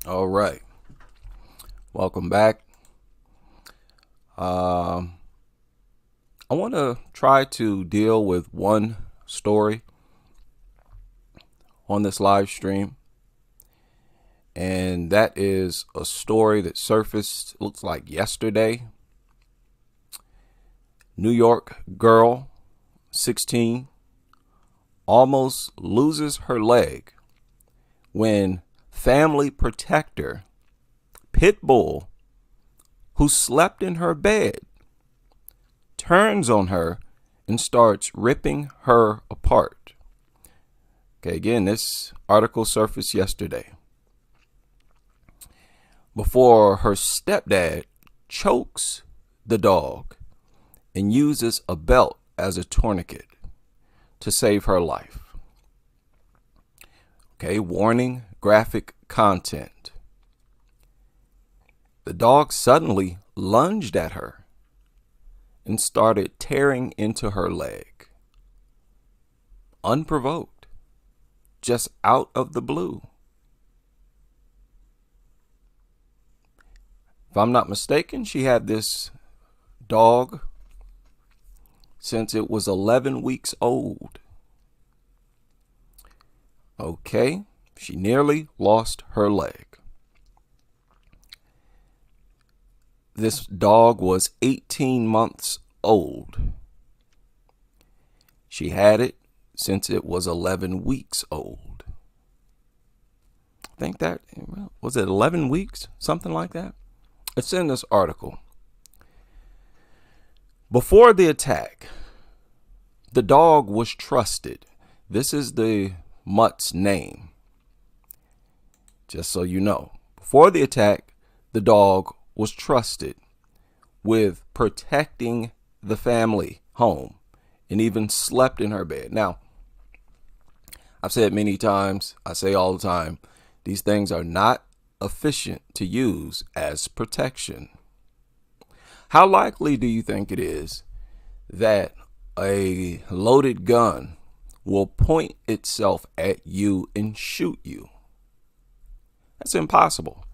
All right. Welcome back. Um, I want to try to deal with one story on this live stream, and that is a story that surfaced, looks like yesterday. New York girl, 16, almost loses her leg when family protector, pit bull, who slept in her bed, turns on her and starts ripping her apart. Okay, again, this article surfaced yesterday. Before her stepdad chokes the dog and uses a belt as a tourniquet to save her life. Okay, warning, graphic content. The dog suddenly lunged at her and started tearing into her leg. Unprovoked, just out of the blue. If I'm not mistaken, she had this dog since it was 11 weeks old. Okay, she nearly lost her leg. This dog was 18 months old. She had it since it was 11 weeks old. I think that, was it 11 weeks? Something like that. It's in this article. Before the attack, the dog was trusted. This is the mutt's name. Just so you know. Before the attack, the dog was trusted with protecting the family home and even slept in her bed. Now, I've said many times, I say all the time, these things are not efficient to use as protection. How likely do you think it is that a loaded gun will point itself at you and shoot you? That's impossible.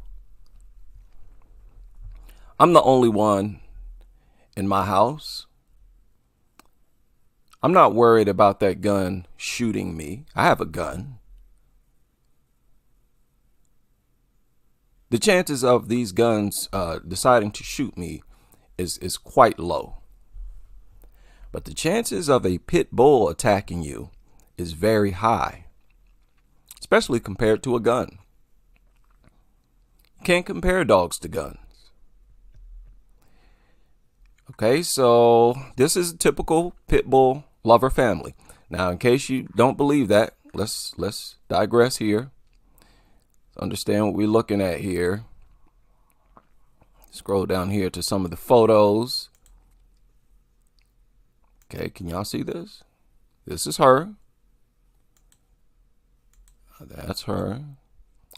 I'm the only one in my house. I'm not worried about that gun shooting me. I have a gun. The chances of these guns deciding to shoot me is quite low. But the chances of a pit bull attacking you is very high, especially compared to a gun. You can't compare dogs to guns. Okay, so this is a typical pit bull lover family. Now, in case you don't believe that, let's digress here. Understand what we're looking at here. Scroll down here to some of the photos. Okay, can y'all see this? This is her. That's her.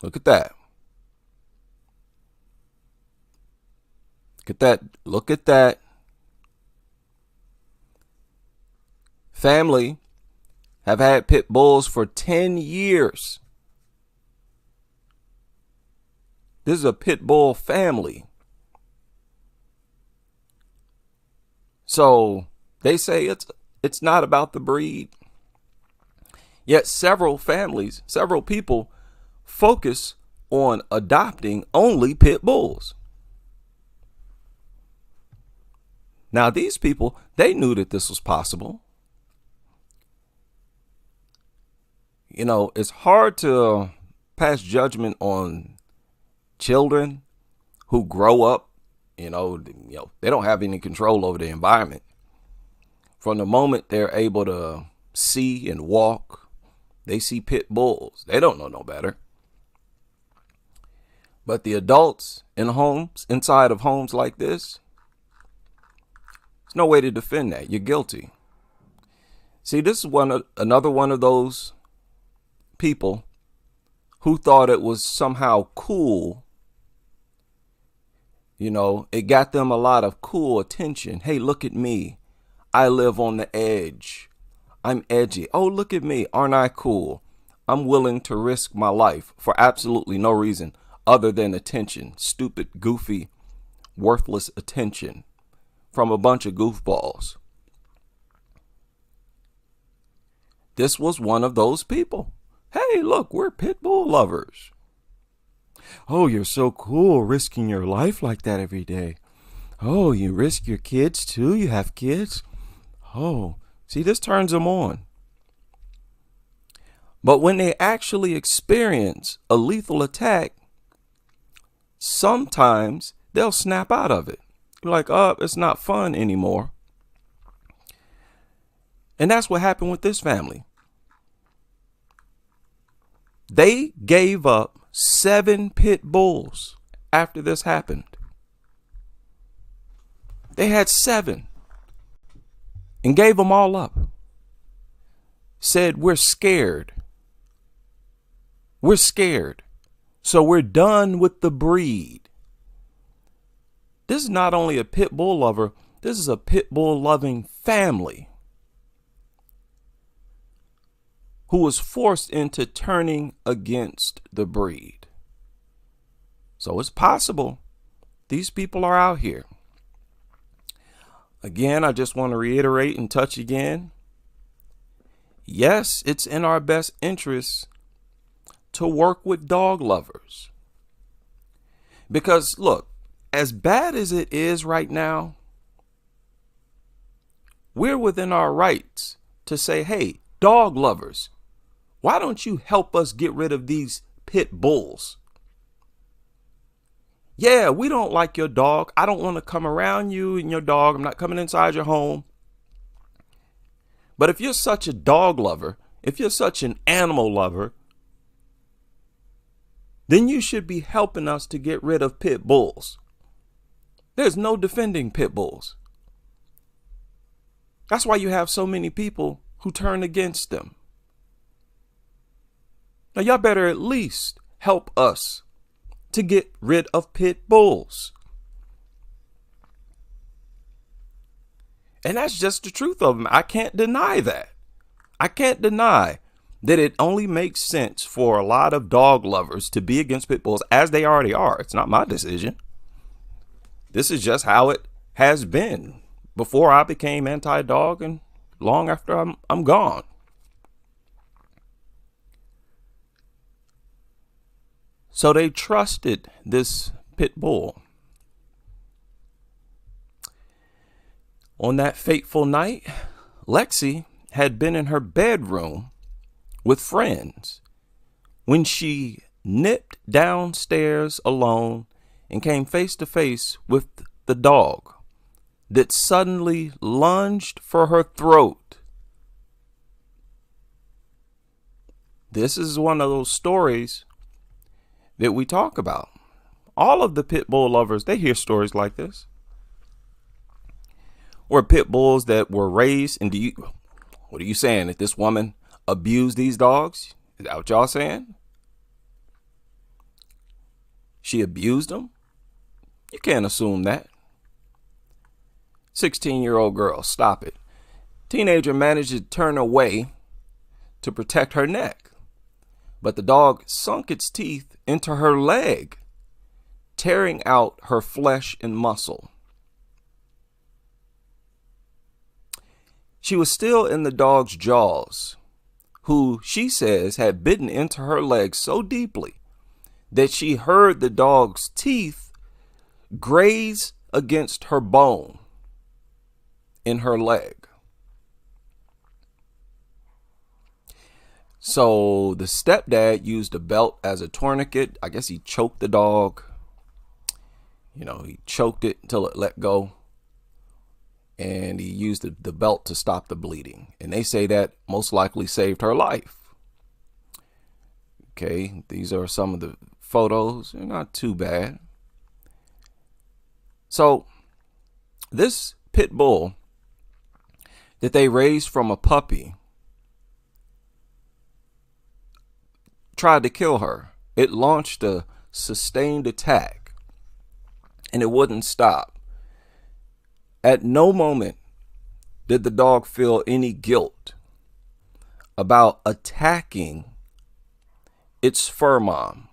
Look at that. Look at that. Look at that. Family have had pit bulls for 10 years. This is a pit bull family. So they say it's not about the breed. Yet several families, several people focus on adopting only pit bulls. Now these people, they knew that this was possible. You know, it's hard to pass judgment on children who grow up, you know, they don't have any control over the environment. From the moment they're able to see and walk, they see pit bulls. They don't know no better. But the adults in homes, inside of homes like this, there's no way to defend that. You're guilty. See, this is another one of those people who thought it was somehow cool. You know, it got them a lot of cool attention. Hey, look at me. I live on the edge. I'm edgy. Oh, look at me. Aren't I cool? I'm willing to risk my life for absolutely no reason other than attention, stupid, goofy, worthless attention from a bunch of goofballs. This was one of those people. Hey, look, we're pit bull lovers. Oh, you're so cool, risking your life like that every day. Oh, you risk your kids too? You have kids? Oh, see, this turns them on. But when they actually experience a lethal attack, sometimes they'll snap out of it. Like, oh, it's not fun anymore. And that's what happened with this family. They gave up 7 pit bulls after this happened. They had 7 and gave them all up. Said, we're scared. We're scared. So we're done with the breed. This is not only a pit bull lover, this is a pit bull loving family who was forced into turning against the breed. So it's possible these people are out here. Again, I just want to reiterate and touch again. Yes, it's in our best interest to work with dog lovers. Because look, as bad as it is right now, we're within our rights to say, hey, dog lovers, why don't you help us get rid of these pit bulls? Yeah, we don't like your dog. I don't want to come around you and your dog. I'm not coming inside your home. But if you're such a dog lover, if you're such an animal lover, then you should be helping us to get rid of pit bulls. There's no defending pit bulls. That's why you have so many people who turn against them. Now, y'all better at least help us to get rid of pit bulls. And that's just the truth of them. I can't deny that. I can't deny that it only makes sense for a lot of dog lovers to be against pit bulls, as they already are. It's not my decision. This is just how it has been before I became anti-dog and long after I'm gone. So they trusted this pit bull. On that fateful night, Lexie had been in her bedroom with friends when she nipped downstairs alone and came face to face with the dog that suddenly lunged for her throat. This is one of those stories that we talk about. All of the pit bull lovers, they hear stories like this. Or pit bulls that were raised. And what are you saying? That this woman abused these dogs? Is that what y'all saying? She abused them? You can't assume that. 16-year-old girl, stop it. Teenager managed to turn away to protect her neck, but the dog sunk its teeth into her leg, tearing out her flesh and muscle. She was still in the dog's jaws, who she says had bitten into her leg so deeply that she heard the dog's teeth graze against her bone in her leg. So the stepdad used a belt as a tourniquet. I guess he choked the dog. He choked it until it let go. And he used the belt to stop the bleeding. And they say that most likely saved her life. Okay, these are some of the photos. They're not too bad. So this pit bull that they raised from a puppy tried to kill her. It launched a sustained attack and it wouldn't stop. At no moment did the dog feel any guilt about attacking its fur mom.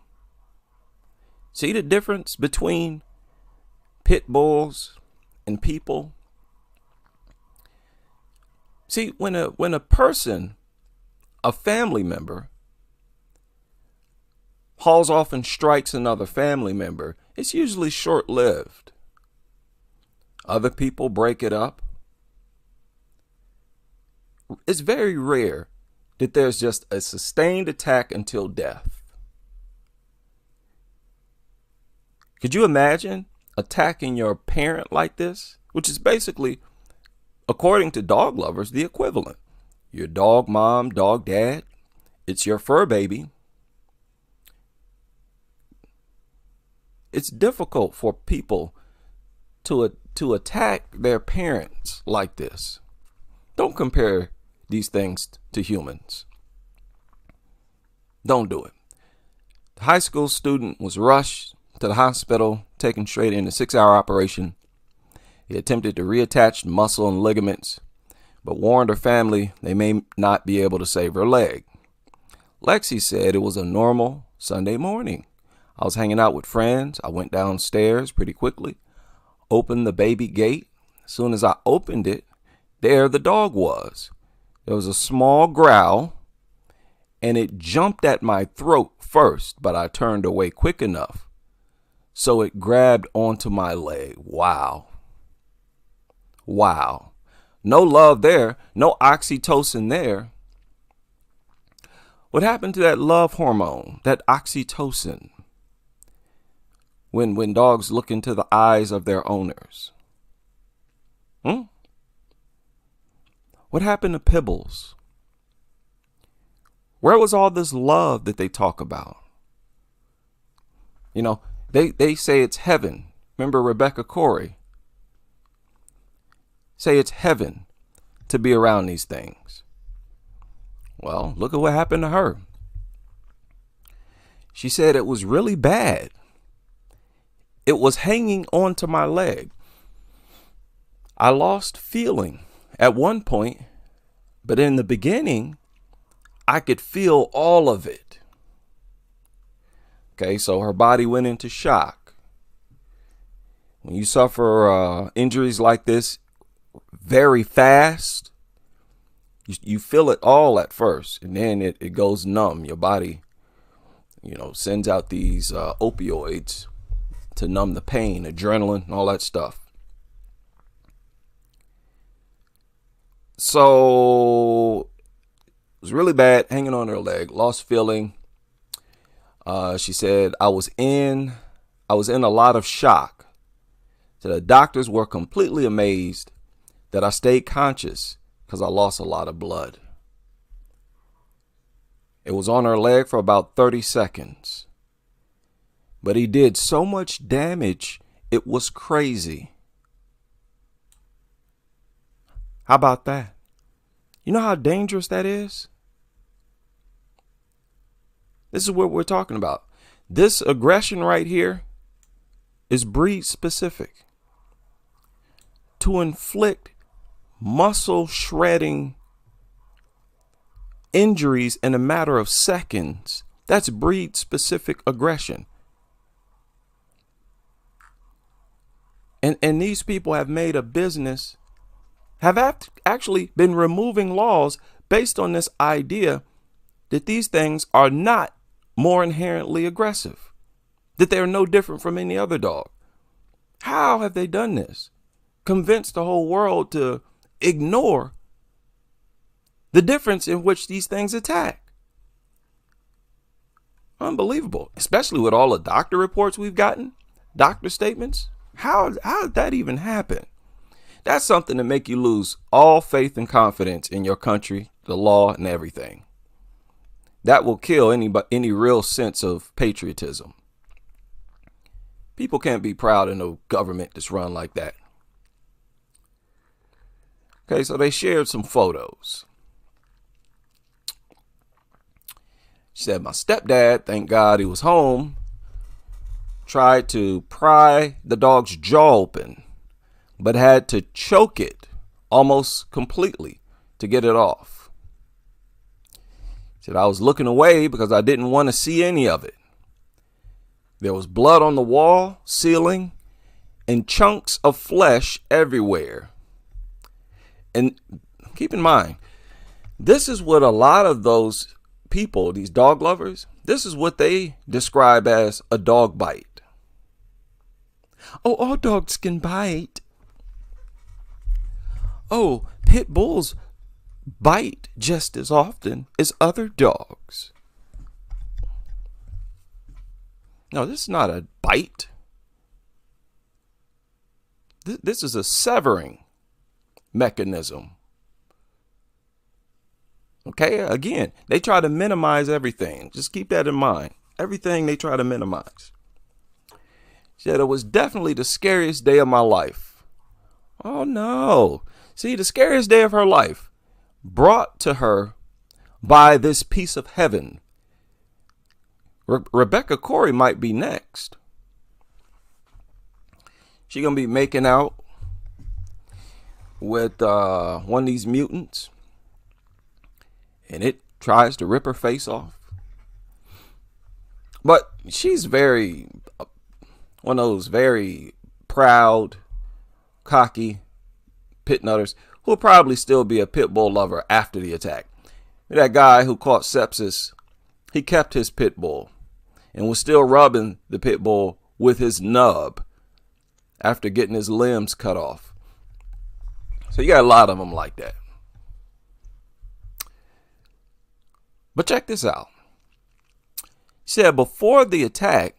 See the difference between pit bulls and people? See, when a person, a family member, hauls off and strikes another family member, it's usually short-lived. Other people break it up. It's very rare that there's just a sustained attack until death. Could you imagine attacking your parent like this? Which is basically, according to dog lovers, the equivalent. Your dog mom, dog dad, it's your fur baby. It's difficult for people to attack their parents like this. Don't compare these things to humans. Don't do it. The high school student was rushed to the hospital, taken straight in a 6-hour operation. He attempted to reattach muscle and ligaments, but warned her family they may not be able to save her leg. Lexie said it was a normal Sunday morning. I was hanging out with friends. I went downstairs pretty quickly, opened the baby gate. As soon as I opened it, there the dog was. There was a small growl, and it jumped at my throat first, but I turned away quick enough, so it grabbed onto my leg. Wow. Wow. No love there. No oxytocin there. What happened to that love hormone, that oxytocin, when dogs look into the eyes of their owners? What happened to Pibbles? Where was all this love that they talk about? You know, they say it's heaven. Remember Rebecca Corey? Say it's heaven to be around these things. Well, look at what happened to her. She said it was really bad. It was hanging onto my leg. I lost feeling at one point, but in the beginning, I could feel all of it. Okay, so her body went into shock. When you suffer injuries like this very fast, you feel it all at first, and then it goes numb. Your body, sends out these opioids to numb the pain, adrenaline, and all that stuff. So it was really bad, hanging on her leg, lost feeling. She said, I was in a lot of shock. So the doctors were completely amazed that I stayed conscious because I lost a lot of blood. It was on her leg for about 30 seconds. But he did so much damage, it was crazy. How about that? You know how dangerous that is? This is what we're talking about. This aggression right here is breed specific. To inflict muscle shredding injuries in a matter of seconds, that's breed specific aggression. And these people have made a business, have actually been removing laws based on this idea that these things are not more inherently aggressive, that they're no different from any other dog. How have they done this? Convince the whole world to ignore the difference in which these things attack. Unbelievable, especially with all the doctor reports we've gotten, doctor statements. How did that even happen? That's something to make you lose all faith and confidence in your country, the law, and everything. That will kill any real sense of patriotism. People can't be proud of no government that's run like that. Okay, so they shared some photos. She said, my stepdad, thank God he was home, tried to pry the dog's jaw open, but had to choke it almost completely to get it off. She said, I was looking away because I didn't want to see any of it. There was blood on the wall, ceiling, and chunks of flesh everywhere. And keep in mind, this is what a lot of those people, these dog lovers, this is what they describe as a dog bite. Oh, all dogs can bite. Oh, pit bulls bite just as often as other dogs. No, this is not a bite. This is a severing mechanism. Okay, again, they try to minimize everything. Just keep that in mind. Everything they try to minimize. She said it was definitely the scariest day of my life. Oh no. See, the scariest day of her life brought to her by this piece of heaven. Rebecca Corey might be next. She gonna be making out with one of these mutants, and it tries to rip her face off. But she's one of those very proud, cocky pit nutters who will probably still be a pit bull lover after the attack. That guy who caught sepsis, he kept his pit bull and was still rubbing the pit bull with his nub after getting his limbs cut off. So you got a lot of them like that. But check this out. She said, before the attack,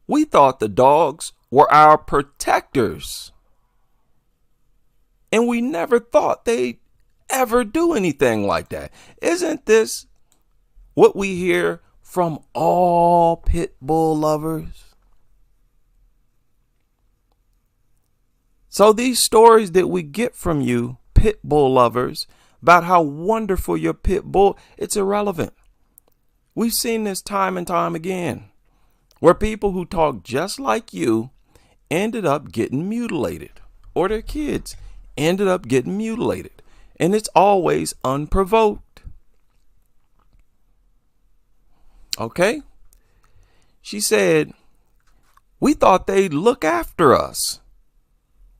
we thought the dogs were our protectors. And we never thought they'd ever do anything like that. Isn't this what we hear from all pit bull lovers? So these stories that we get from you, pit bull lovers, about how wonderful your pit bull, it's irrelevant. We've seen this time and time again, where people who talk just like you ended up getting mutilated, or their kids ended up getting mutilated. And it's always unprovoked. Okay? She said, we thought they'd look after us,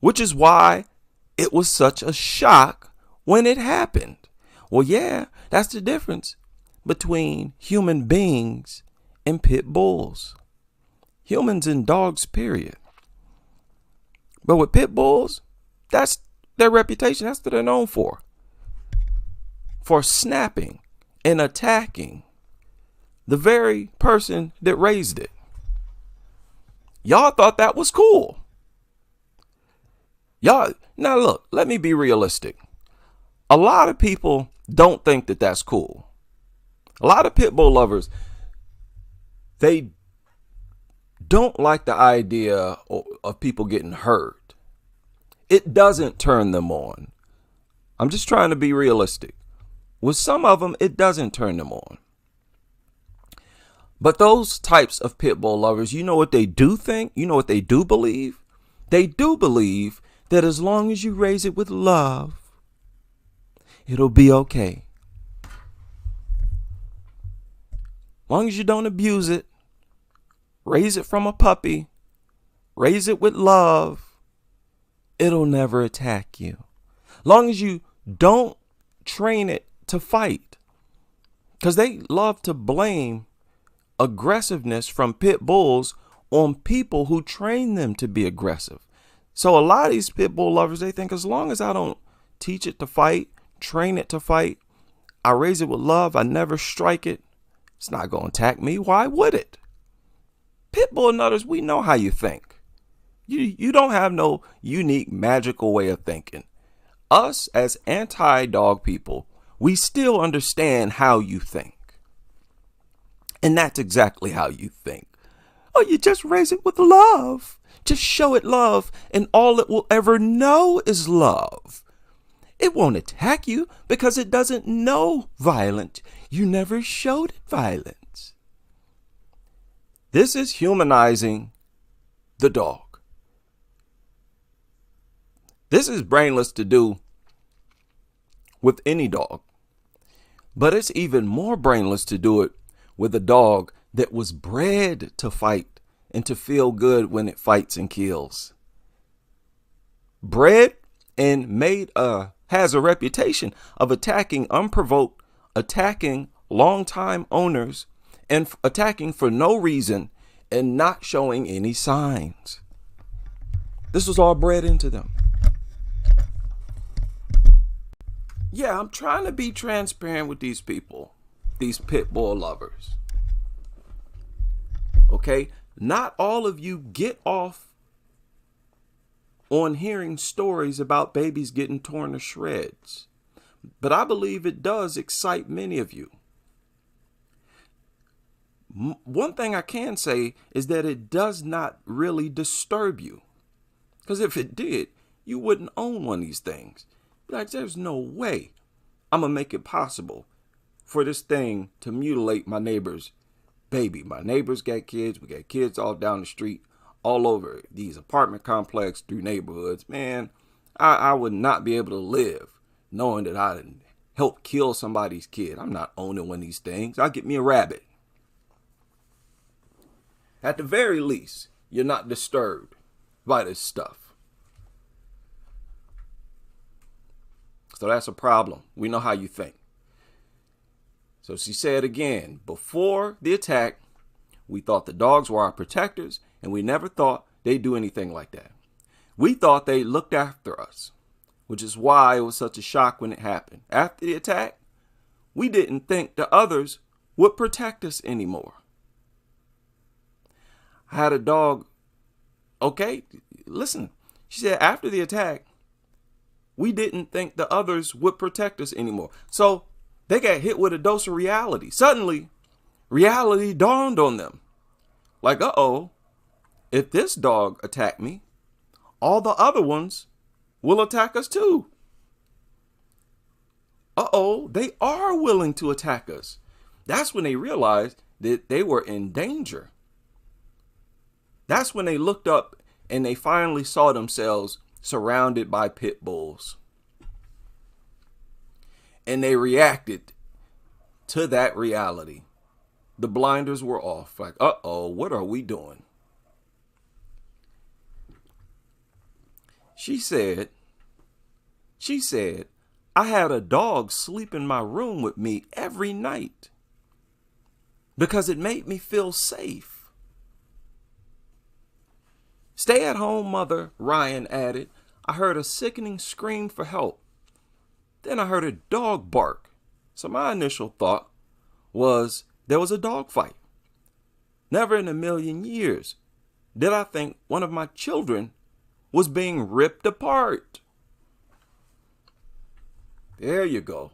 which is why it was such a shock when it happened. Well, yeah, that's the difference between human beings and pit bulls. Humans and dogs, period. But with pit bulls, that's their reputation. That's what they're known for. For snapping and attacking the very person that raised it. Y'all thought that was cool. Y'all, now look, let me be realistic. A lot of people don't think that that's cool. A lot of pit bull lovers, they don't like the idea of people getting hurt. It doesn't turn them on. I'm just trying to be realistic. With some of them, it doesn't turn them on. But those types of pit bull lovers, you know what they do think? You know what they do believe? They do believe that as long as you raise it with love, it'll be okay. As long as you don't abuse it, raise it from a puppy, raise it with love, it'll never attack you. As long as you don't train it to fight. Because they love to blame aggressiveness from pit bulls on people who train them to be aggressive. So a lot of these pit bull lovers, they think as long as I don't teach it to fight, train it to fight, I raise it with love, I never strike it, it's not going to attack me. Why would it? Pit bull nutters, we know how you think. You don't have no unique magical way of thinking. Us as anti-dog people, we still understand how you think. And that's exactly how you think. Oh, you just raise it with love. Just show it love, and all it will ever know is love. It won't attack you because it doesn't know violence. You never showed it violence. This is humanizing the dog. This is brainless to do with any dog. But it's even more brainless to do it with a dog that was bred to fight and to feel good when it fights and kills. Bred and made has a reputation of attacking unprovoked, attacking longtime owners, and attacking for no reason and not showing any signs. This was all bred into them. Yeah, I'm trying to be transparent with these people, these pit bull lovers. Okay, not all of you get off on hearing stories about babies getting torn to shreds, but I believe it does excite many of you. One thing I can say is that it does not really disturb you, because if it did, you wouldn't own one of these things. Like, there's no way I'm gonna make it possible for this thing to mutilate my neighbor's baby. My neighbors got kids. We got kids all down the street, all over these apartment complexes, through neighborhoods. Man, I would not be able to live knowing that I didn't help kill somebody's kid. I'm not owning one of these things. I'll get me a rabbit. At the very least, you're not disturbed by this stuff. So that's a problem. We know how you think. So she said again, before the attack, we thought the dogs were our protectors, and we never thought they'd do anything like that. We thought they looked after us, which is why it was such a shock when it happened. After the attack, we didn't think the others would protect us anymore. I had a dog. Okay, listen. She said after the attack, we didn't think the others would protect us anymore. So they got hit with a dose of reality. Suddenly, reality dawned on them. Like, uh-oh, if this dog attacked me, all the other ones will attack us too. Uh-oh, they are willing to attack us. That's when they realized that they were in danger. That's when they looked up and they finally saw themselves surrounded by pit bulls. And they reacted to that reality. The blinders were off. Like, uh-oh, what are we doing? She said, I had a dog sleep in my room with me every night because it made me feel safe. Stay-at-home mother, Ryan added, I heard a sickening scream for help. Then I heard a dog bark. So my initial thought was there was a dog fight. Never in a million years did I think one of my children was being ripped apart. There you go.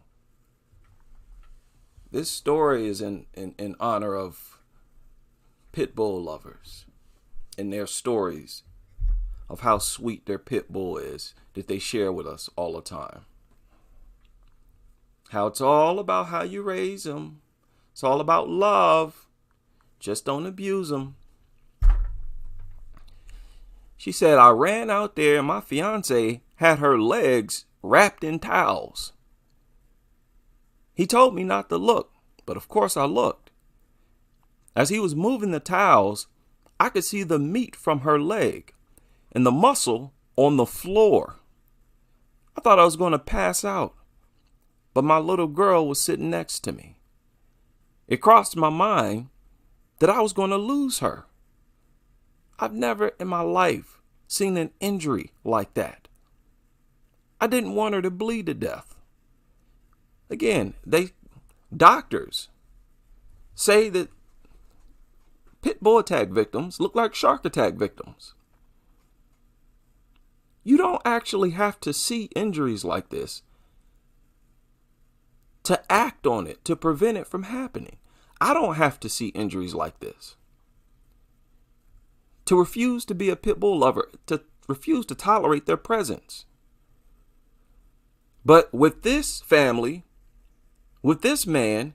This story is in honor of pit bull lovers and their stories of how sweet their pit bull is that they share with us all the time. How it's all about how you raise them. It's all about love. Just don't abuse them. She said, I ran out there and my fiance had her legs wrapped in towels. He told me not to look, but of course I looked. As he was moving the towels, I could see the meat from her leg and the muscle on the floor. I thought I was going to pass out, but my little girl was sitting next to me. It crossed my mind that I was going to lose her. I've never in my life seen an injury like that. I didn't want her to bleed to death. Again, doctors say that pit bull attack victims look like shark attack victims. You don't actually have to see injuries like this to act on it, to prevent it from happening. I don't have to see injuries like this to refuse to be a pit bull lover, to refuse to tolerate their presence. But with this family, with this man,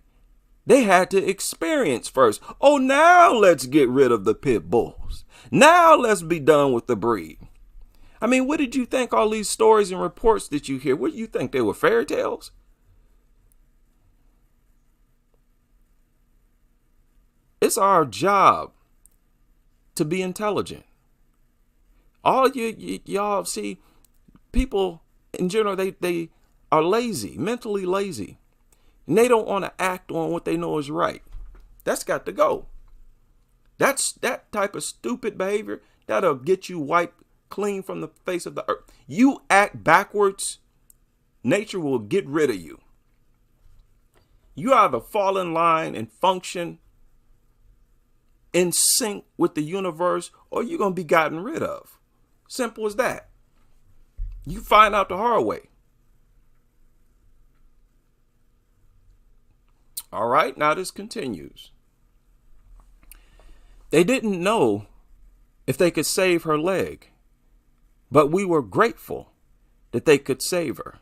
they had to experience first. Oh, now let's get rid of the pit bulls. Now let's be done with the breed. I mean, what did you think all these stories and reports that you hear? What do you think? They were fairy tales? It's our job to be intelligent. All y'all see, people in general, they are lazy, mentally lazy. And they don't want to act on what they know is right. That's got to go. That's that type of stupid behavior that'll get you wiped clean from the face of the earth. You act backwards, nature will get rid of you. You either fall in line and function in sync with the universe, or you're going to be gotten rid of. Simple as that. You find out the hard way. All right, now this continues. They didn't know if they could save her leg, but we were grateful that they could save her.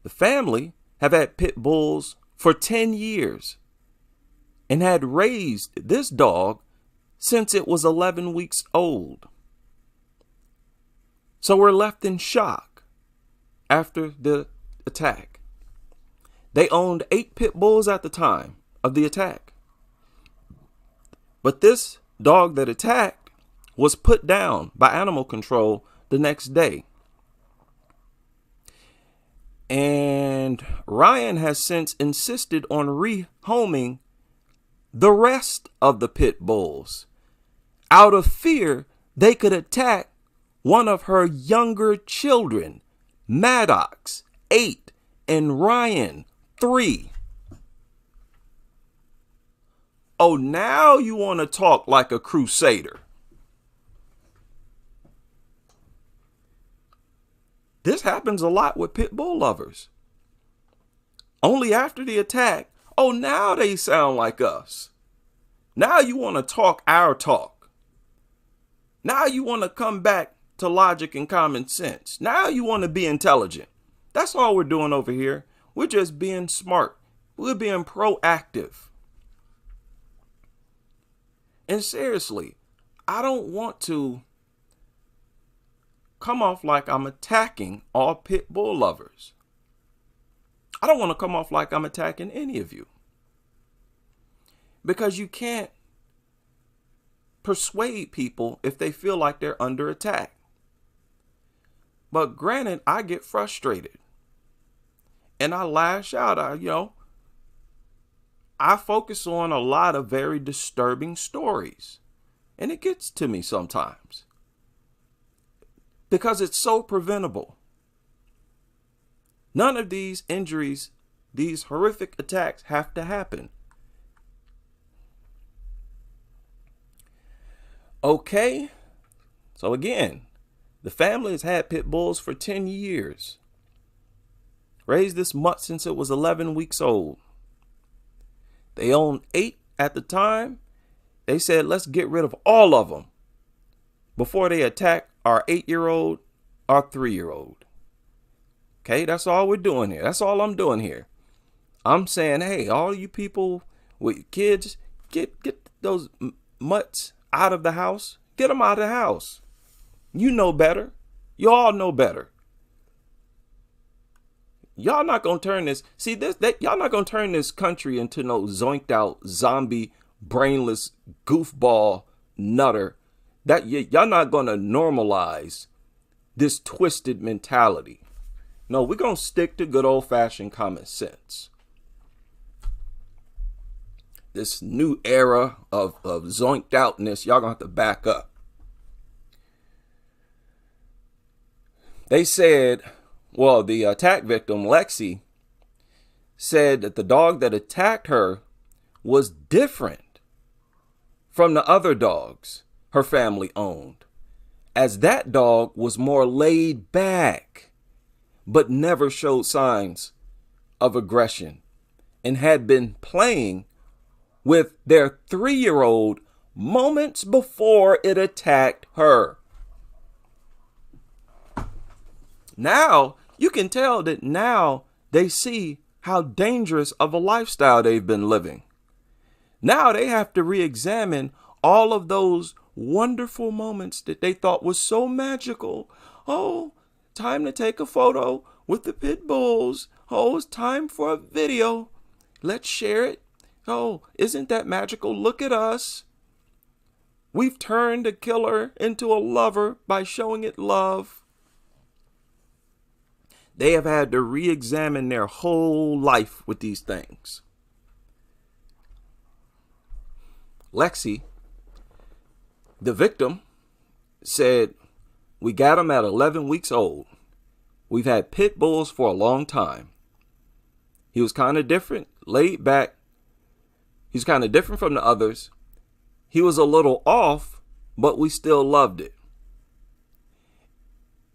The family have had pit bulls for 10 years and had raised this dog since it was 11 weeks old. So we're left in shock after the attack. They owned 8 pit bulls at the time of the attack. But this dog that attacked was put down by animal control the next day. And Ryan has since insisted on rehoming the rest of the pit bulls out of fear they could attack one of her younger children, Maddox, 8, and Ryan, 3. Oh, now you want to talk like a crusader. This happens a lot with pit bull lovers. Only after the attack, oh, now they sound like us. Now you want to talk our talk. Now you want to come back to logic and common sense. Now you want to be intelligent. That's all we're doing over here. We're just being smart. We're being proactive. And seriously, I don't want to come off like I'm attacking all pit bull lovers. I don't want to come off like I'm attacking any of you. Because you can't persuade people if they feel like they're under attack. But granted, I get frustrated. And I lash out. I focus on a lot of very disturbing stories. And it gets to me sometimes. Because it's so preventable. None of these injuries, these horrific attacks have to happen. Okay. So again, the family has had pit bulls for 10 years. Raised this mutt since it was 11 weeks old. They owned 8 at the time. They said, let's get rid of all of them before they attack our 8-year-old, our 3-year-old. Okay, that's all we're doing here. That's all I'm doing here. I'm saying, hey, all you people with kids, get those mutts out of the house. Get them out of the house. You know better. You all know better. Y'all not gonna turn this. See this? Y'all not gonna turn this country into no zoinked out zombie, brainless goofball nutter. That y'all not gonna normalize this twisted mentality. No, we're gonna stick to good old fashioned common sense. This new era of zoinked outness, y'all gonna have to back up. They said, well, the attack victim, Lexie, said that the dog that attacked her was different from the other dogs her family owned, as that dog was more laid back, but never showed signs of aggression and had been playing with their 3-year-old moments before it attacked her. Now, you can tell that now they see how dangerous of a lifestyle they've been living. Now they have to re-examine all of those wonderful moments that they thought was so magical. Oh, time to take a photo with the pit bulls. Oh, it's time for a video. Let's share it. Oh, isn't that magical? Look at us. We've turned a killer into a lover by showing it love. They have had to re-examine their whole life with these things. Lexie, the victim, said, "We got him at 11 weeks old. We've had pit bulls for a long time. He was kind of different, laid back. He's kind of different from the others. He was a little off, but we still loved it.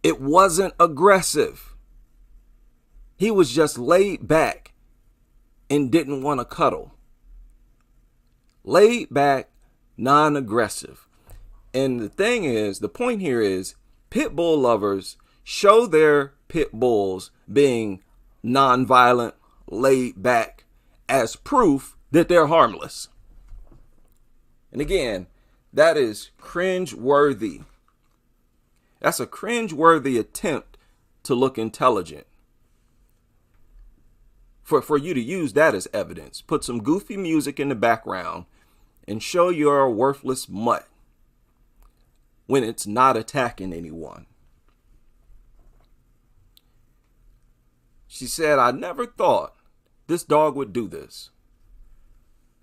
It wasn't aggressive. He was just laid back and didn't want to cuddle. Laid back, non-aggressive." And the point here is, pit bull lovers show their pit bulls being non-violent, laid back, as proof that they're harmless. And again, that is cringe-worthy. That's a cringe-worthy attempt to look intelligent. For you to use that as evidence, put some goofy music in the background and show you're a worthless mutt when it's not attacking anyone. She said, "I never thought this dog would do this."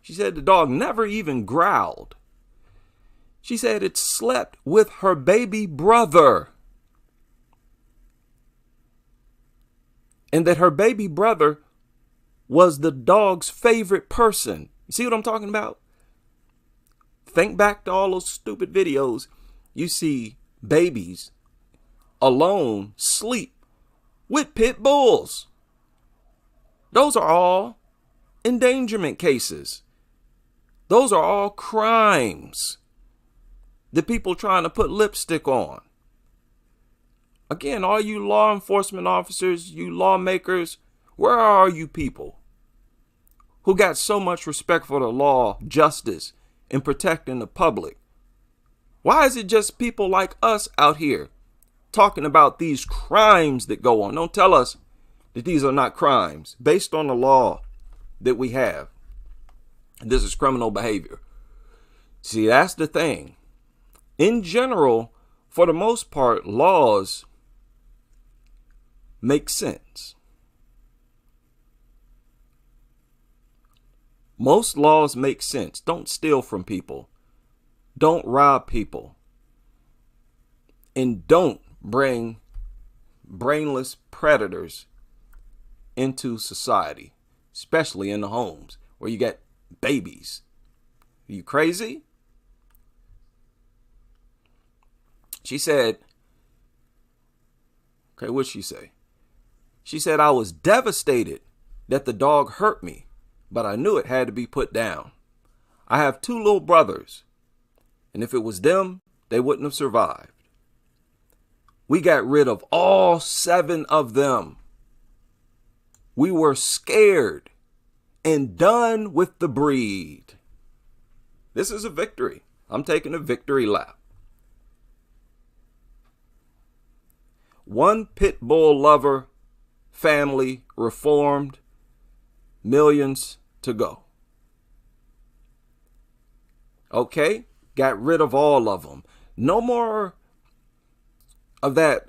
She said the dog never even growled. She said it slept with her baby brother. And that her baby brother was the dog's favorite person. You see what I'm talking about? Think back to all those stupid videos. You see babies alone sleep with pit bulls. Those are all endangerment cases. Those are all crimes that people trying to put lipstick on. Again, all you law enforcement officers, you lawmakers, where are you people who got so much respect for the law, justice, and protecting the public? Why is it just people like us out here talking about these crimes that go on? Don't tell us that these are not crimes based on the law that we have. This is criminal behavior. See, that's the thing. In general, for the most part, laws make sense. Most laws make sense. Don't steal from people. Don't rob people. And don't bring brainless predators into society, especially in the homes where you got babies. Are you crazy? She said, okay, what'd she say? She said, "I was devastated that the dog hurt me, but I knew it had to be put down. I have 2 little brothers, and if it was them, they wouldn't have survived. We got rid of all 7 of them. We were scared and done with the breed." This is a victory. I'm taking a victory lap. One pit bull lover family reformed, millions to go. Okay, got rid of all of them. No more of that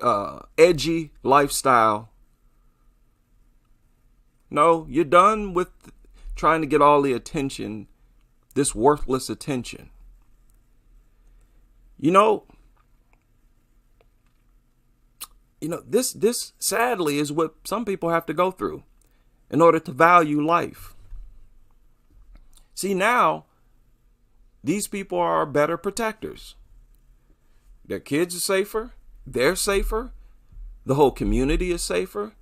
edgy lifestyle. No, you're done with trying to get all the attention, this worthless attention. You know, this sadly is what some people have to go through in order to value life. See, now these people are better protectors. Their kids are safer. They're safer. The whole community is safer.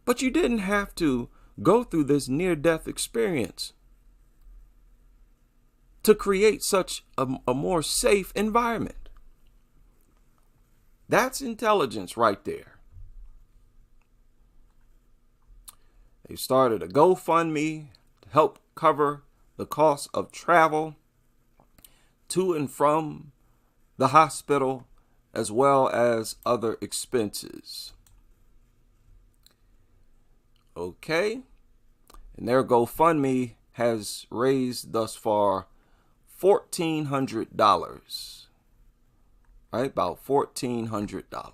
But you didn't have to go through this near-death experience to create such a more safe environment. That's intelligence right there. They started a GoFundMe to help cover the cost of travel to and from the hospital, as well as other expenses. Okay. And their GoFundMe has raised thus far $1,400. Right? About $1,400.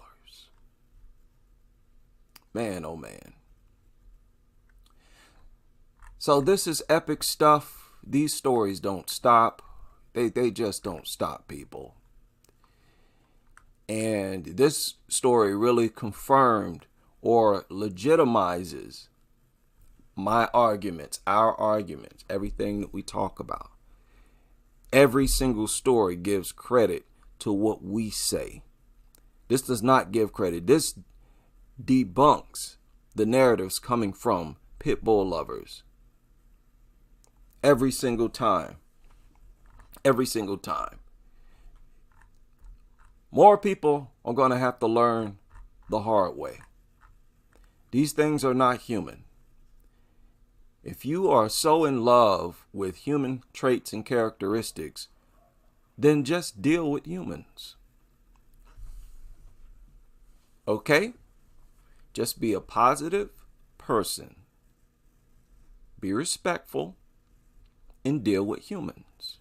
Man, oh man. So this is epic stuff. These stories don't stop. They just don't stop, people. And this story really confirmed or legitimizes my arguments, our arguments, everything that we talk about. Every single story gives credit to what we say. This does not give credit. This debunks the narratives coming from pit bull lovers. Every single time. Every single time. More people are going to have to learn the hard way. These things are not human. If you are so in love with human traits and characteristics, then just deal with humans. Okay? Just be a positive person. Be respectful and deal with humans.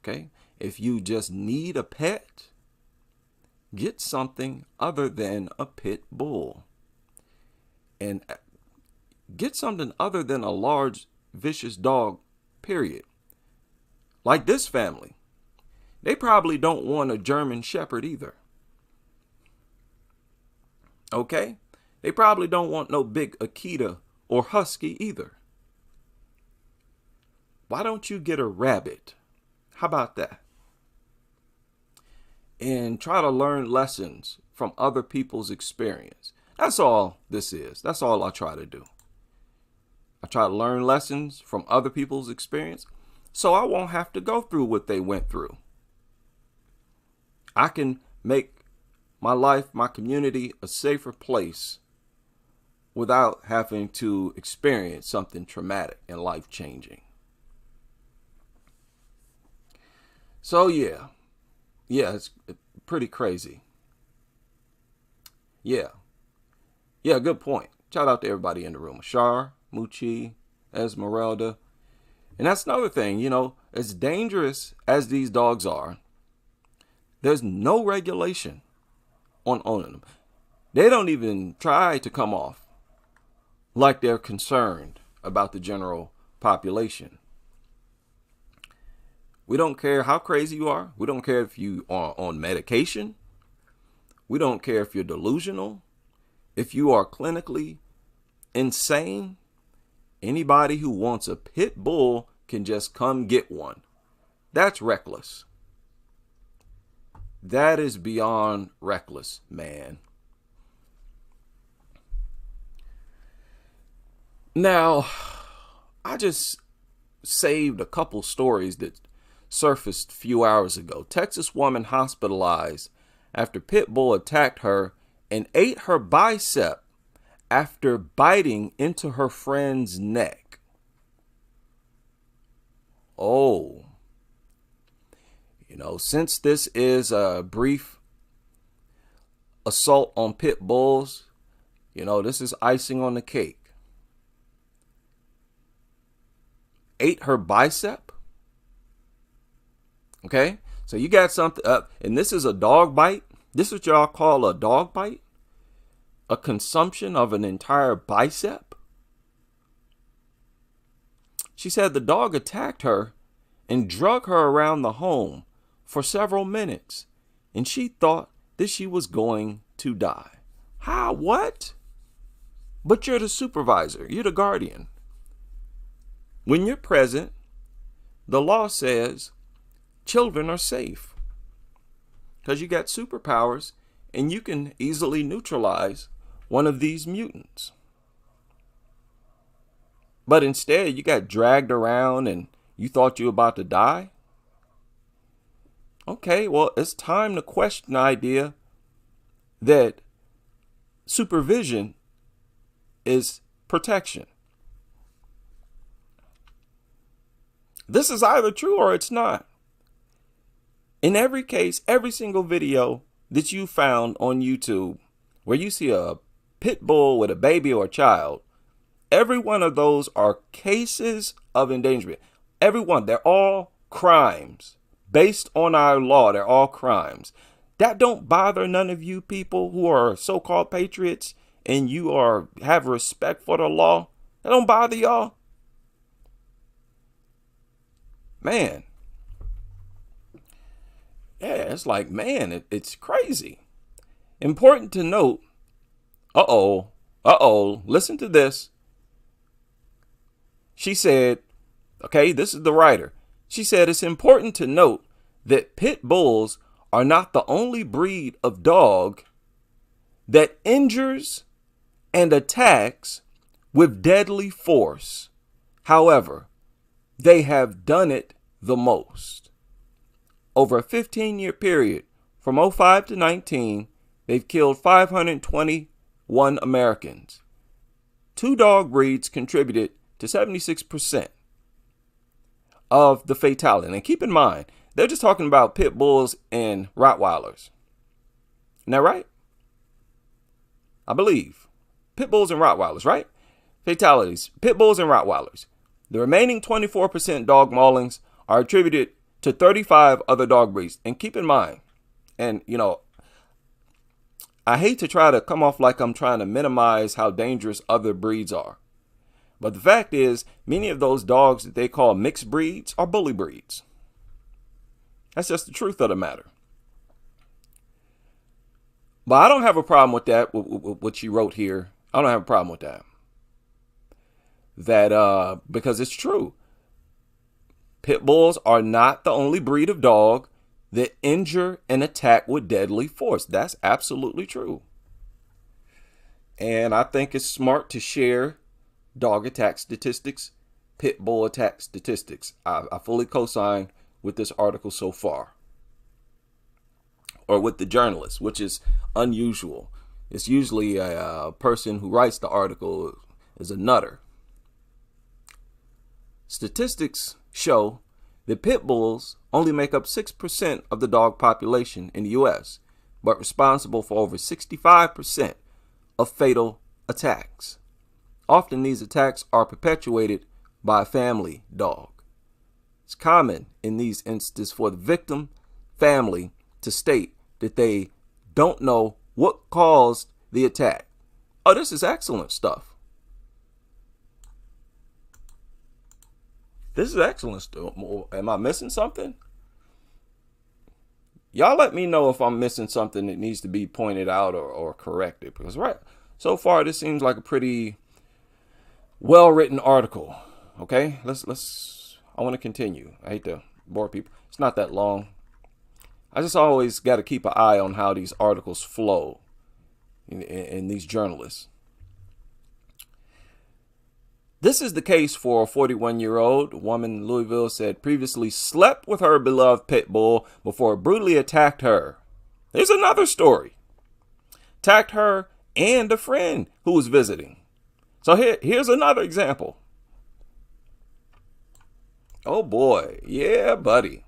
Okay? If you just need a pet, get something other than a pit bull. And get something other than a large, vicious dog, period. Like this family. They probably don't want a German Shepherd either. Okay? They probably don't want no big Akita or Husky either. Why don't you get a rabbit? How about that? And try to learn lessons from other people's experience. That's all this is. That's all I try to do. I try to learn lessons from other people's experience so I won't have to go through what they went through. I can make my life, my community, a safer place without having to experience something traumatic and life-changing. So yeah, it's pretty crazy. Yeah, good point. Shout out to everybody in the room. Ashar, Muchi, Esmeralda. And that's another thing, as dangerous as these dogs are, there's no regulation on owning them. They don't even try to come off like they're concerned about the general population. We don't care how crazy you are. We don't care if you are on medication. We don't care if you're delusional. If you are clinically insane, anybody who wants a pit bull can just come get one. That's reckless. That is beyond reckless, man. Now, I just saved a couple stories that surfaced a few hours ago. Texas woman hospitalized after pit bull attacked her and ate her bicep after biting into her friend's neck. Oh. Since this is a brief assault on pit bulls, this is icing on the cake. Ate her bicep? Okay, so you got something up, and this is a dog bite. This is what y'all call a dog bite? A consumption of an entire bicep? She said the dog attacked her and drug her around the home for several minutes, and she thought that she was going to die. How? What? But you're the supervisor. You're the guardian. When you're present, the law says children are safe because you got superpowers and you can easily neutralize one of these mutants. But instead, you got dragged around and you thought you were about to die? Okay, well, it's time to question the idea that supervision is protection. This is either true or it's not. In every case, every single video that you found on YouTube where you see a pit bull with a baby or a child, every one of those are cases of endangerment. Every one, they're all crimes based on our law. They're all crimes. That don't bother none of you people who are so-called patriots and you have respect for the law. That don't bother y'all. Man. Yeah, it's like, man, it's crazy. Important to note. Listen to this. She said, okay, this is the writer. She said it's important to note that pit bulls are not the only breed of dog that injures and attacks with deadly force. However, they have done it the most. Over a 15-year period, from 2005 to 19, they've killed 521 Americans. 2 dog breeds contributed to 76% of the fatality. And keep in mind, they're just talking about pit bulls and Rottweilers. Isn't that right? I believe. Pit bulls and Rottweilers, right? Fatalities, pit bulls and Rottweilers. The remaining 24% dog maulings are attributed to 35 other dog breeds. And keep in mind, and I hate to try to come off like I'm trying to minimize how dangerous other breeds are. But the fact is, many of those dogs that they call mixed breeds are bully breeds. That's just the truth of the matter. But I don't have a problem with that, with what she wrote here. I don't have a problem with that. Because it's true. Pit bulls are not the only breed of dog that injure and attack with deadly force. That's absolutely true. And I think it's smart to share dog attack statistics, pit bull attack statistics. I fully co-sign with this article so far. Or with the journalist, which is unusual. It's usually a person who writes the article is a nutter. Statistics show that pit bulls only make up 6% of the dog population in the U.S., but responsible for over 65% of fatal attacks. Often these attacks are perpetuated by a family dog. It's common in these instances for the victim family to state that they don't know what caused the attack. Oh, this is excellent stuff. This is excellent stuff. Am I missing something? Y'all let me know if I'm missing something that needs to be pointed out or corrected. Because so far this seems like a pretty well-written article. Okay, I want to continue. I hate to bore people. It's not that long. I just always got to keep an eye on how these articles flow in these journalists. This is the case for a 41-year-old woman in Louisville said previously slept with her beloved pit bull before it brutally attacked her. Here's another story. Attacked her and a friend who was visiting. So here's another example. Oh boy. Yeah, buddy.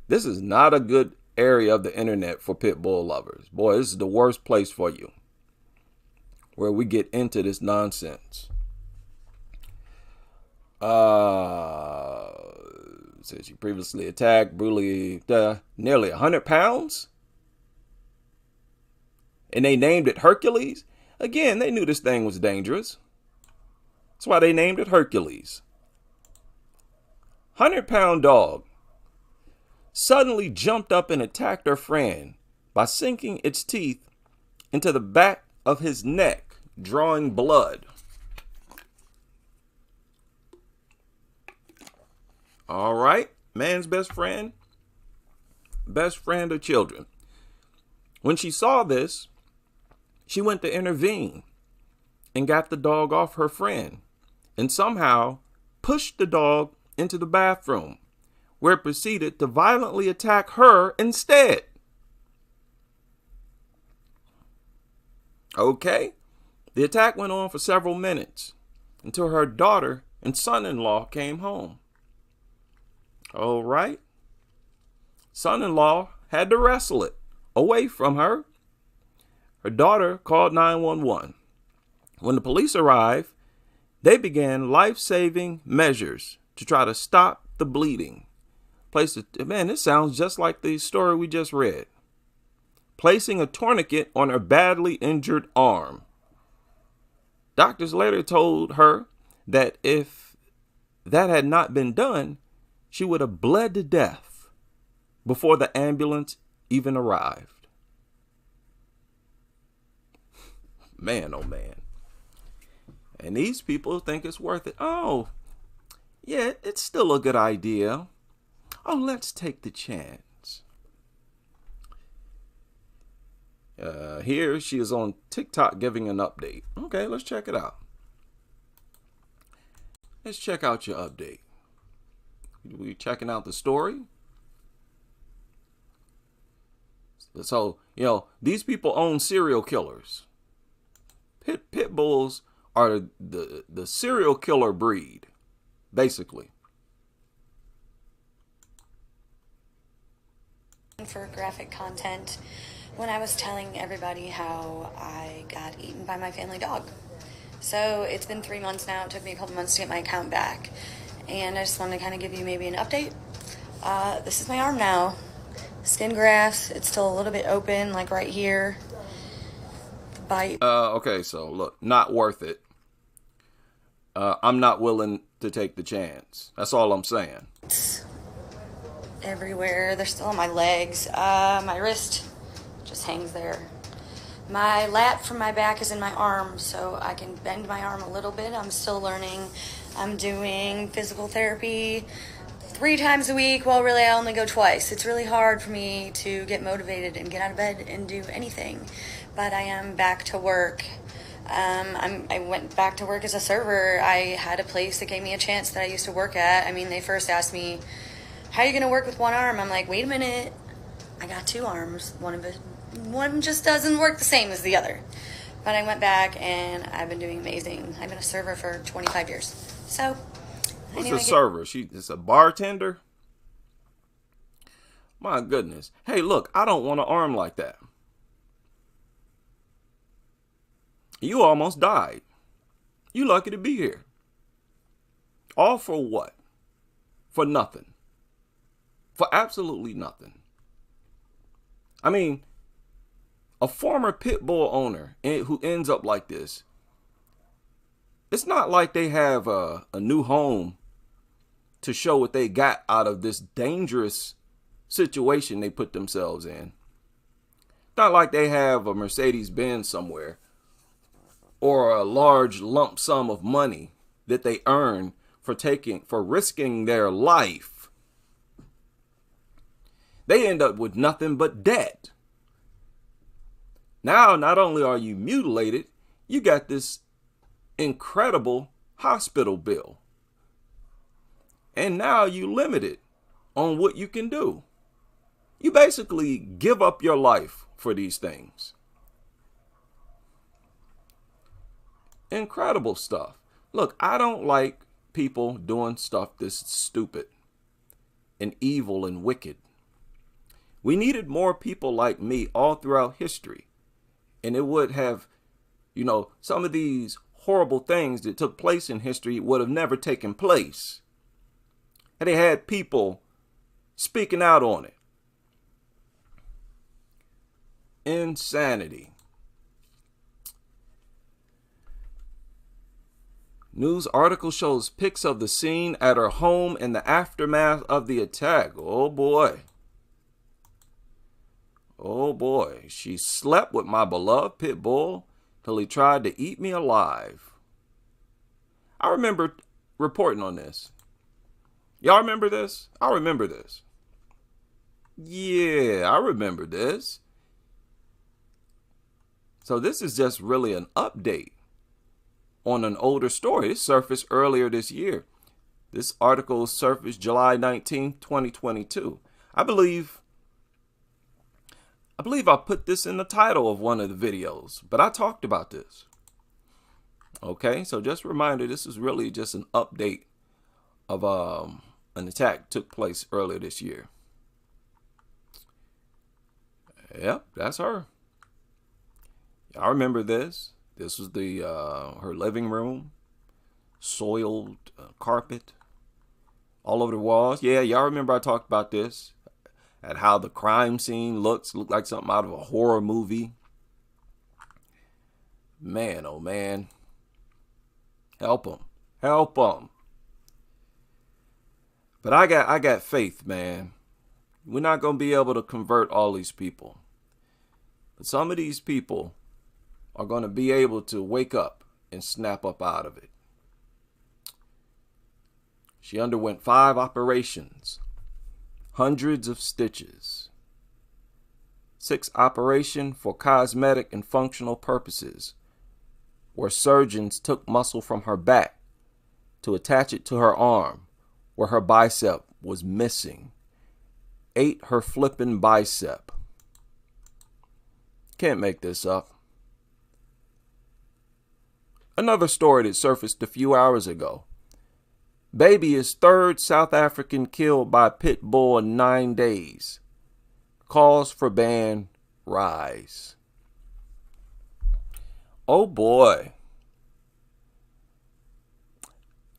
This is not a good area of the internet for pit bull lovers. Boy, this is the worst place for you, where we get into this nonsense. Said she previously attacked brutally nearly 100 pounds. And they named it Hercules. Again, they knew this thing was dangerous. That's why they named it Hercules. 100-pound dog suddenly jumped up and attacked her friend by sinking its teeth into the back of his neck, drawing blood. All right, man's best friend of children. When she saw this, she went to intervene and got the dog off her friend and somehow pushed the dog into the bathroom, where it proceeded to violently attack her instead. Okay, the attack went on for several minutes until her daughter and son-in-law came home. All right. Son-in-law had to wrestle it away from her. Her daughter called 911. When the police arrived, they began life-saving measures to try to stop the bleeding. Man, this sounds just like the story we just read. Placing a tourniquet on her badly injured arm. Doctors later told her that if that had not been done, she would have bled to death before the ambulance even arrived. Man, oh man. And these people think it's worth it. Oh, yeah, it's still a good idea. Oh, let's take the chance. Here she is on TikTok giving an update. Okay, let's check it out. Let's check out your update. We checking out the story. So, these people own serial killers. Pit bulls are the serial killer breed, basically. For graphic content when I was telling everybody how I got eaten by my family dog. So it's been 3 months now. It took me a couple months to get my account back. And I just wanted to kind of give you maybe an update. This is my arm now. Skin grafts. It's still a little bit open, like right here. The bite. Okay, so look, not worth it. I'm not willing to take the chance. That's all I'm saying. It's everywhere. They're still on my legs. My wrist just hangs there. My lat from my back is in my arm, so I can bend my arm a little bit. I'm still learning. I'm doing physical therapy 3 times a week. Well, really, I only go twice. It's really hard for me to get motivated and get out of bed and do anything. But I am back to work. I went back to work as a server. I had a place that gave me a chance that I used to work at. I mean, they first asked me, how are you going to work with one arm? I'm like, wait a minute. I got 2 arms. One just doesn't work the same as the other. But I went back and I've been doing amazing. I've been a server for 25 years. So, what's a server? She's a bartender? My goodness. Hey, look, I don't want an arm like that. You almost died. You lucky to be here. All for what? For nothing. For absolutely nothing. I mean, a former pit bull owner who ends up like this, it's not like they have a new home to show what they got out of this dangerous situation they put themselves in. Not like they have a Mercedes-Benz somewhere or a large lump sum of money that they earn for risking their life. They end up with nothing but debt. Now, not only are you mutilated, you got this incredible hospital bill. And now you limited on what you can do. You basically give up your life for these things. Incredible stuff. Look, I don't like people doing stuff this stupid and evil and wicked. We needed more people like me all throughout history. And it would have, some of these horrible things that took place in history would have never taken place. And they had people speaking out on it. Insanity. News article shows pics of the scene at her home in the aftermath of the attack. Oh boy. Oh boy. She slept with my beloved pit bull till he tried to eat me alive. I remember reporting on this. Y'all remember this? I remember this. Yeah, I remember this. So this is just really an update on an older story. It surfaced earlier this year. This article surfaced July 19th, 2022. I believe I put this in the title of one of the videos, but I talked about this. Okay, so just a reminder, this is really just an update of an attack took place earlier this year. Yep, that's her. I remember this. This was her living room, soiled carpet, all over the walls. Yeah, y'all remember I talked about this, at how the crime scene looked like something out of a horror movie. Man, oh man. Help them. Help them. But I got faith, man. We're not going to be able to convert all these people. But some of these people are going to be able to wake up and snap up out of it. She underwent 5 operations, hundreds of stitches, 6 operations for cosmetic and functional purposes, where surgeons took muscle from her back to attach it to her arm, where her bicep was missing. 8 her flipping bicep. Can't make this up. Another story that surfaced a few hours ago. Beebe is 3rd South African killed by pit bull in 9 days. Calls for ban rise. Oh boy.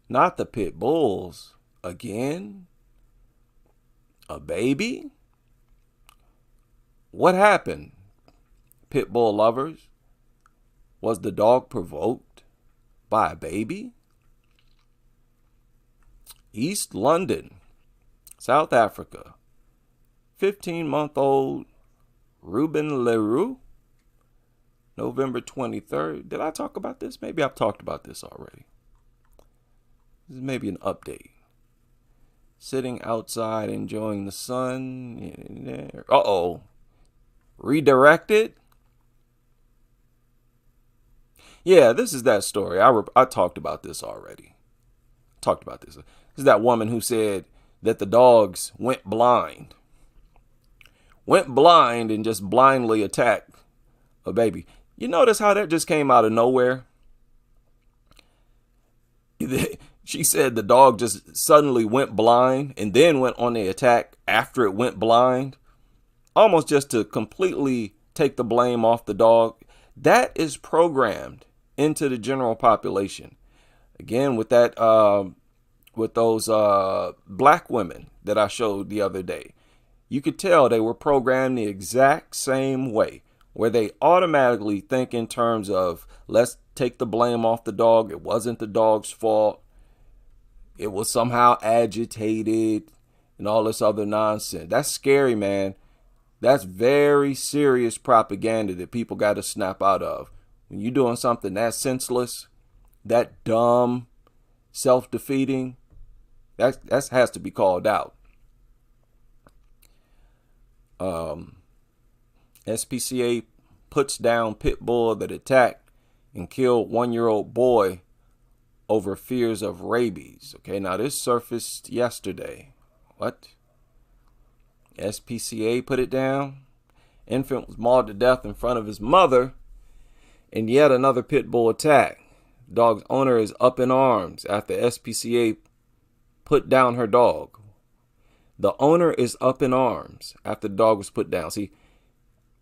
Not the pit bulls again. A baby? What happened, pit bull lovers? Was the dog provoked by a baby? East London, South Africa. 15-month-old Ruben Leroux, November 23rd. Did I talk about this? Maybe I've talked about this already. This is maybe an update. Sitting outside enjoying the sun. Uh-oh. Redirected? Yeah, this is that story. I talked about this already. This is that woman who said that the dogs went blind. Went blind and just blindly attacked a baby. You notice how that just came out of nowhere? She said the dog just suddenly went blind and then went on the attack after it went blind. Almost just to completely take the blame off the dog. That is programmed into the general population. Again, with that, with those black women that I showed the other day, you could tell they were programmed the exact same way, where they automatically think in terms of, let's take the blame off the dog. It wasn't the dog's fault. It was somehow agitated and all this other nonsense. That's scary, man. That's very serious propaganda that people got to snap out of. When you're doing something that senseless, that dumb, self-defeating, that has to be called out. SPCA puts down pit bull that attacked and killed 1-year-old boy over fears of rabies. Okay, now this surfaced yesterday. What? SPCA put it down. Infant was mauled to death in front of his mother. And yet another pit bull attack. Dog's owner is up in arms after SPCA put down her dog. The owner is up in arms after the dog was put down. See,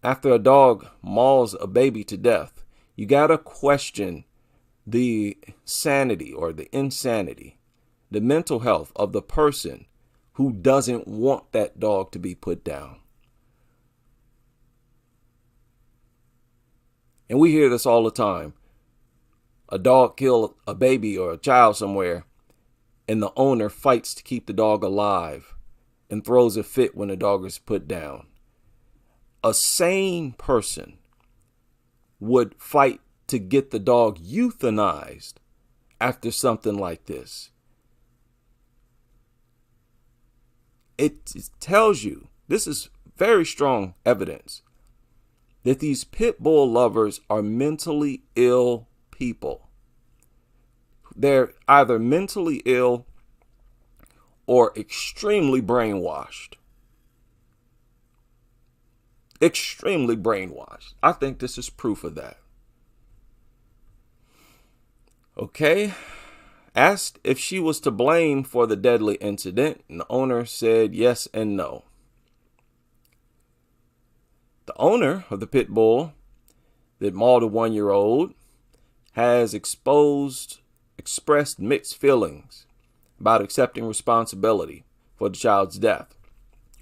after a dog mauls a baby to death, you got to question the sanity or the insanity, the mental health of the person who doesn't want that dog to be put down. And we hear this all the time. A dog killed a baby or a child somewhere, and the owner fights to keep the dog alive and throws a fit when the dog is put down. A sane person would fight to get the dog euthanized after something like this. It tells you, this is very strong evidence, that these pit bull lovers are mentally ill people. They're either mentally ill or extremely brainwashed. Extremely brainwashed. I think this is proof of that. Okay. Asked if she was to blame for the deadly incident, and the owner said yes and no. The owner of the pit bull that mauled a 1-year-old has expressed mixed feelings about accepting responsibility for the child's death.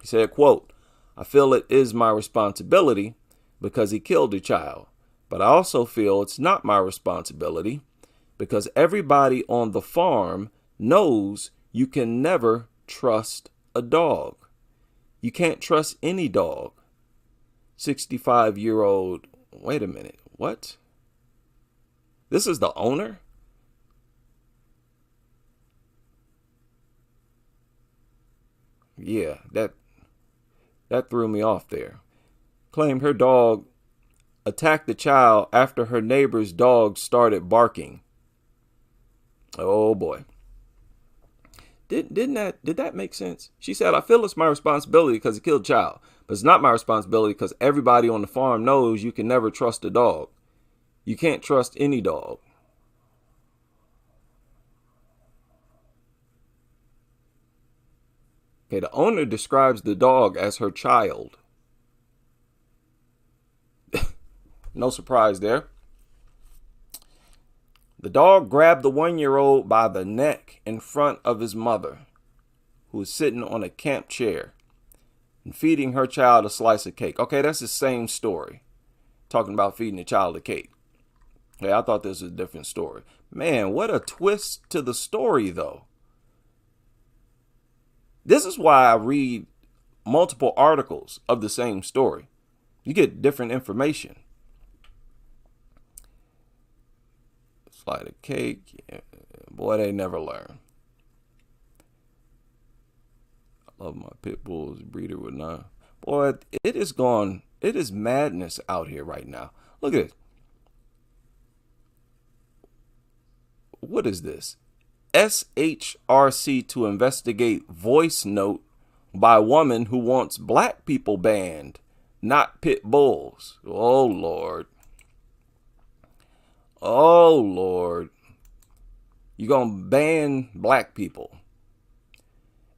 He said, quote, "I feel it is my responsibility because he killed a child, but I also feel it's not my responsibility because everybody on the farm knows you can never trust a dog. You can't trust any dog." 65-year-old, wait a minute, what? This is the owner? Yeah, that threw me off there. Claimed her dog attacked the child after her neighbor's dog started barking. Oh boy. Did that make sense? She said, "I feel it's my responsibility because he killed a child, but it's not my responsibility because everybody on the farm knows you can never trust a dog. You can't trust any dog." Okay, the owner describes the dog as her child. No surprise there. The dog grabbed the 1-year-old by the neck in front of his mother, who was sitting on a camp chair and feeding her child a slice of cake. Okay, that's the same story. Talking about feeding the child a cake. Hey, I thought this was a different story. Man, what a twist to the story, though. This is why I read multiple articles of the same story. You get different information. Slice of cake. Yeah. Boy, they never learn. I love my pit bulls. Breeder would not. Boy, it is gone. It is madness out here right now. Look at it. What is this? SHRC to investigate voice note by woman who wants black people banned, not pit bulls. Oh, Lord. Oh, Lord. You're going to ban black people.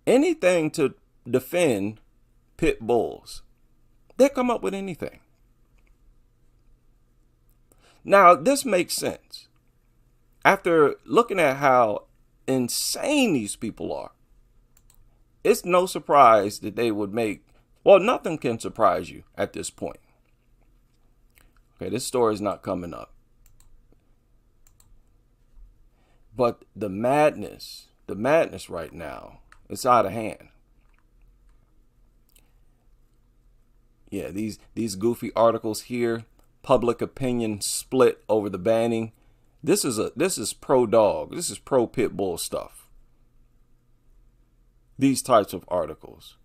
Anything to defend pit bulls. They come up with anything. Now, this makes sense. After looking at how insane these people are, it's no surprise that they would make, well, nothing can surprise you at this point. Okay, this story is not coming up. But the madness right now, it's out of hand. Yeah, these goofy articles here, public opinion split over the banning. This is pro dog. This is pro pit bull stuff. These types of articles.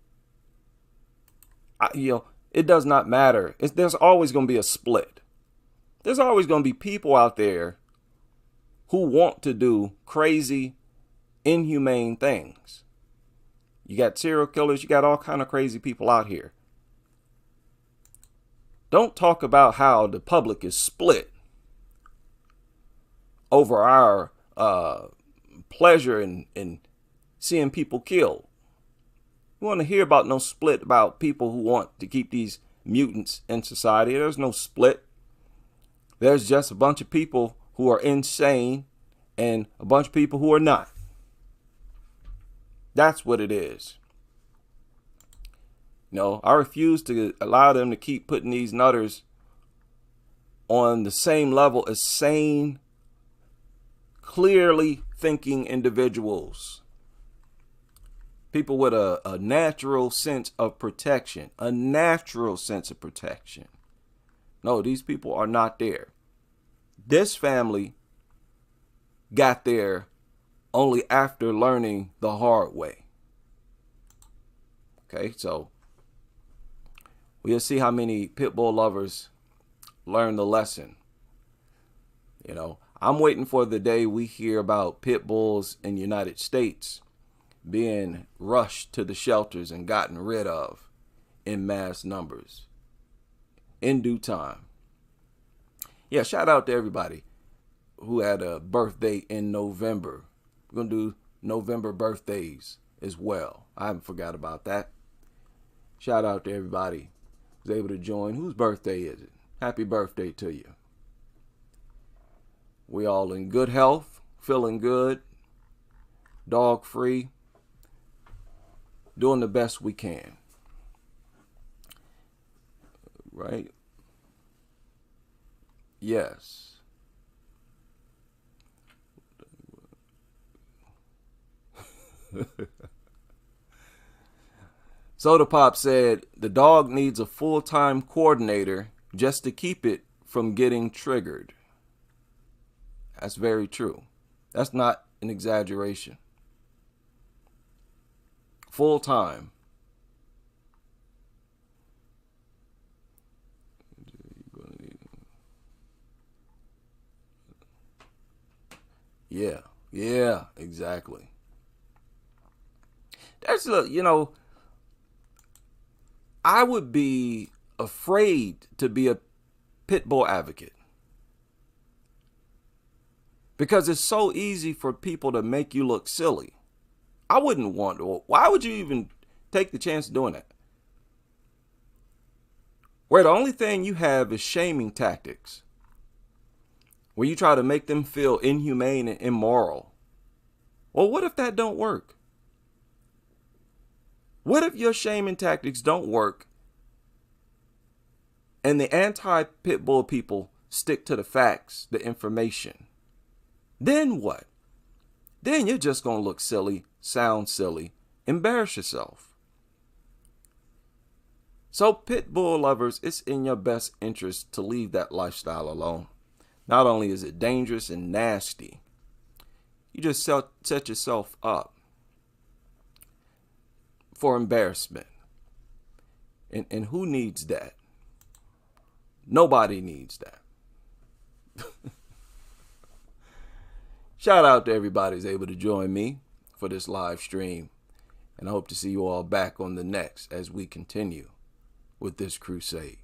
It does not matter. There's always going to be a split. There's always going to be people out there who want to do crazy, inhumane things. You got serial killers. You got all kind of crazy people out here. Don't talk about how the public is split over our pleasure in seeing people killed. We want to hear about no split about people who want to keep these mutants in society. There's no split. There's just a bunch of people who are insane and a bunch of people who are not. That's what it is. I refuse to allow them to keep putting these nutters on the same level as sane, clearly thinking individuals. People with a natural sense of protection. A natural sense of protection. No, these people are not there. This family got there only after learning the hard way. Okay, so we'll see how many pit bull lovers learn the lesson. I'm waiting for the day we hear about pit bulls in the United States being rushed to the shelters and gotten rid of in mass numbers in due time. Yeah, shout out to everybody who had a birthday in November. We're going to do November birthdays as well. I haven't forgot about that. Shout out to everybody who's able to join. Whose birthday is it? Happy birthday to you. We all in good health, feeling good. dog free, doing the best we can. Right? Yes. Soda Pop said the dog needs a full-time coordinator just to keep it from getting triggered. That's very true. That's not an exaggeration. Full-time. Yeah, exactly. That's I would be afraid to be a pit bull advocate because it's so easy for people to make you look silly. I wouldn't want to. Why would you even take the chance of doing that? Where the only thing you have is shaming tactics, where you try to make them feel inhumane and immoral. Well, what if that don't work? What if your shaming tactics don't work and the anti-pit bull people stick to the facts, the information? Then what? Then you're just going to look silly, sound silly, embarrass yourself. So pit bull lovers, it's in your best interest to leave that lifestyle alone. Not only is it dangerous and nasty, you just set yourself up for embarrassment. And who needs that? Nobody needs that. Shout out to everybody who's able to join me for this live stream. And I hope to see you all back on the next as we continue with this crusade.